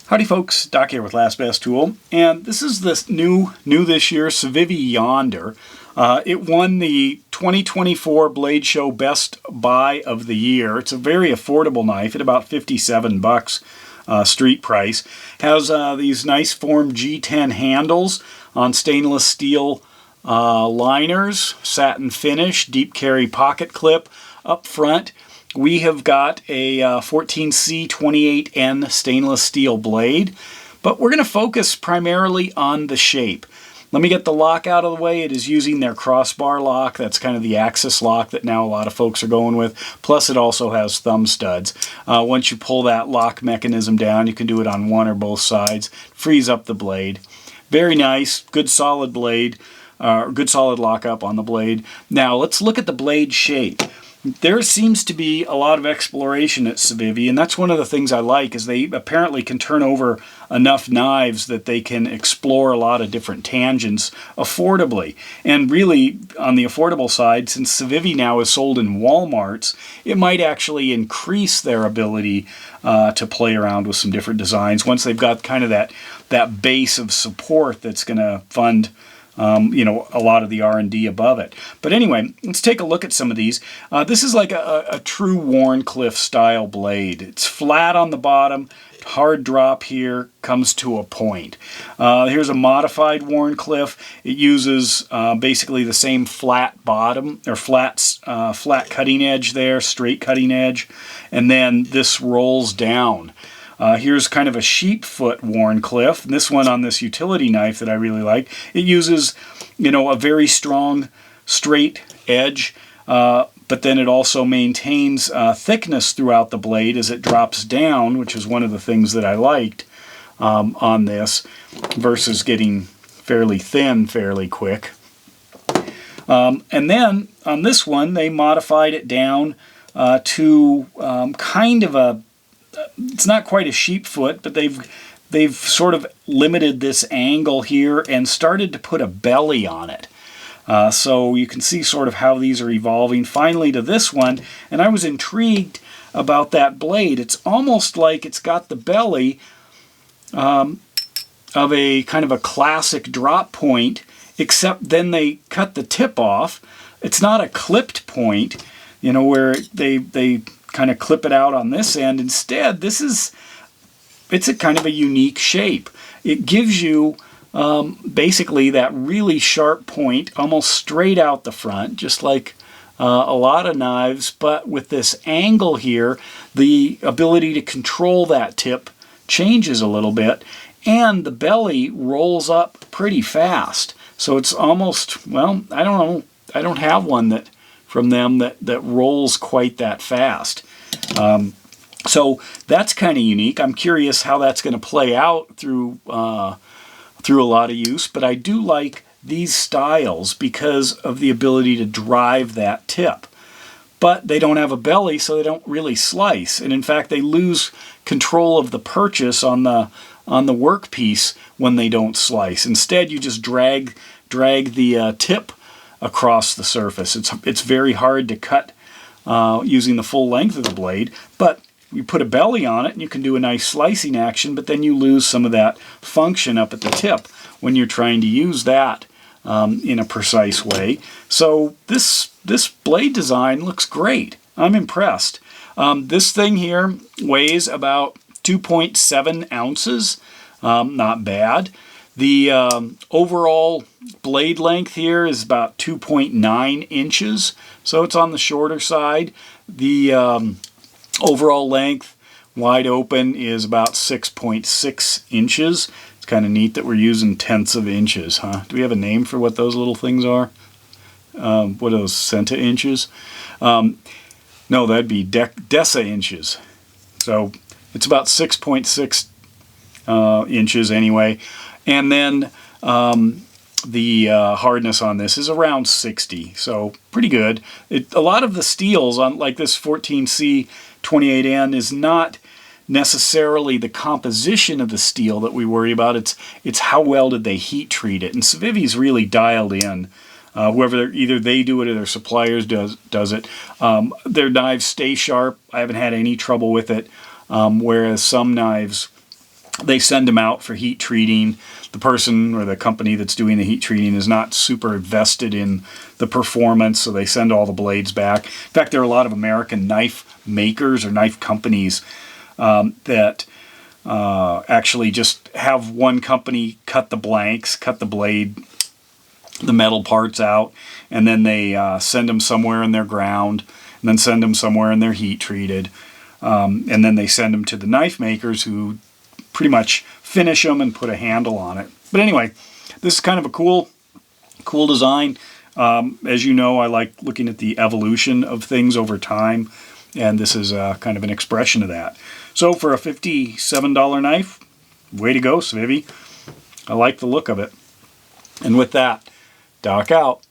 Howdy folks, Doc here with Last Best Tool, and this is this new this year CIVIVI Yonder. It won the 2024 Blade Show Best Buy of the Year. It's a very affordable knife at about 57 bucks street price. Has these nice form G10 handles on stainless steel liners, satin finish, deep carry pocket clip up front. We have got a 14C28N stainless steel blade, but we're going to focus primarily on the shape. Let me get the lock out of the way. It is using their crossbar lock. That's kind of the axis lock that now a lot of folks are going with. Plus it also has thumb studs. Once you pull that lock mechanism down, you can do it on one or both sides. Frees up the blade. Very nice, good solid blade, good solid lockup on the blade. Now let's look at the blade shape. There seems to be a lot of exploration at CIVIVI, and that's one of the things I like, is they apparently can turn over enough knives that they can explore a lot of different tangents affordably. And really, on the affordable side, since CIVIVI now is sold in Walmarts, it might actually increase their ability to play around with some different designs once they've got kind of that base of support that's going to fund a lot of the R&D above it. But anyway, let's take a look at some of these. This is like a true Wharncliffe style blade. It's flat on the bottom, hard drop here, comes to a point. Here's a modified Wharncliffe. It uses basically the same flat bottom, or flat cutting edge there, straight cutting edge, and then this rolls down. Here's kind of a sheep foot Wharncliffe. This one on this utility knife that I really like. It uses, a very strong straight edge, but then it also maintains thickness throughout the blade as it drops down, which is one of the things that I liked on this, versus getting fairly thin fairly quick. And then on this one, they modified it down to kind of a, it's not quite a sheep foot, but they've sort of limited this angle here and started to put a belly on it. So you can see sort of how these are evolving finally to this one, and I was intrigued about that blade. It's almost like it's got the belly of a kind of a classic drop point, except then they cut the tip off. It's not a clipped point, where they kind of clip it out on this end. Instead, it's a kind of a unique shape. It gives you basically that really sharp point almost straight out the front, just like a lot of knives, but with this angle here, the ability to control that tip changes a little bit, and the belly rolls up pretty fast. So it's almost, well, I don't know, I don't have one from them that rolls quite that fast. So that's kind of unique. I'm curious how that's going to play out through a lot of use, but I do like these styles because of the ability to drive that tip. But they don't have a belly, so they don't really slice, and in fact they lose control of the purchase on the workpiece when they don't slice. Instead, you just drag the tip across the surface. It's very hard to cut using the full length of the blade, but you put a belly on it and you can do a nice slicing action, but then you lose some of that function up at the tip when you're trying to use that in a precise way. So this blade design looks great. I'm impressed. This thing here weighs about 2.7 ounces. Not bad. The overall blade length here is about 2.9 inches, so it's on the shorter side. The overall length, wide open, is about 6.6 inches. It's kind of neat that we're using tenths of inches, huh? Do we have a name for what those little things are? What are those, centa inches? No, that'd be deca inches. So it's about 6.6 inches anyway. And then the hardness on this is around 60, so pretty good. A lot of the steels, on like this 14C28N, is not necessarily the composition of the steel that we worry about. It's how well did they heat treat it. And CIVIVI's really dialed in. Whoever, either they do it or their suppliers does it. Their knives stay sharp. I haven't had any trouble with it. Whereas some knives they send them out for heat treating. The person or the company that's doing the heat treating is not super vested in the performance, so they send all the blades back. In fact, there are a lot of American knife makers or knife companies that actually just have one company cut the blanks, cut the blade, the metal parts out, and then they send them somewhere in their ground, and then send them somewhere in their heat treated, and then they send them to the knife makers who pretty much finish them and put a handle on it. But anyway, this is kind of a cool design. As you know, I like looking at the evolution of things over time, and this is kind of an expression of that. So for a $57 knife, way to go, CIVIVI. I like the look of it. And with that, Doc out.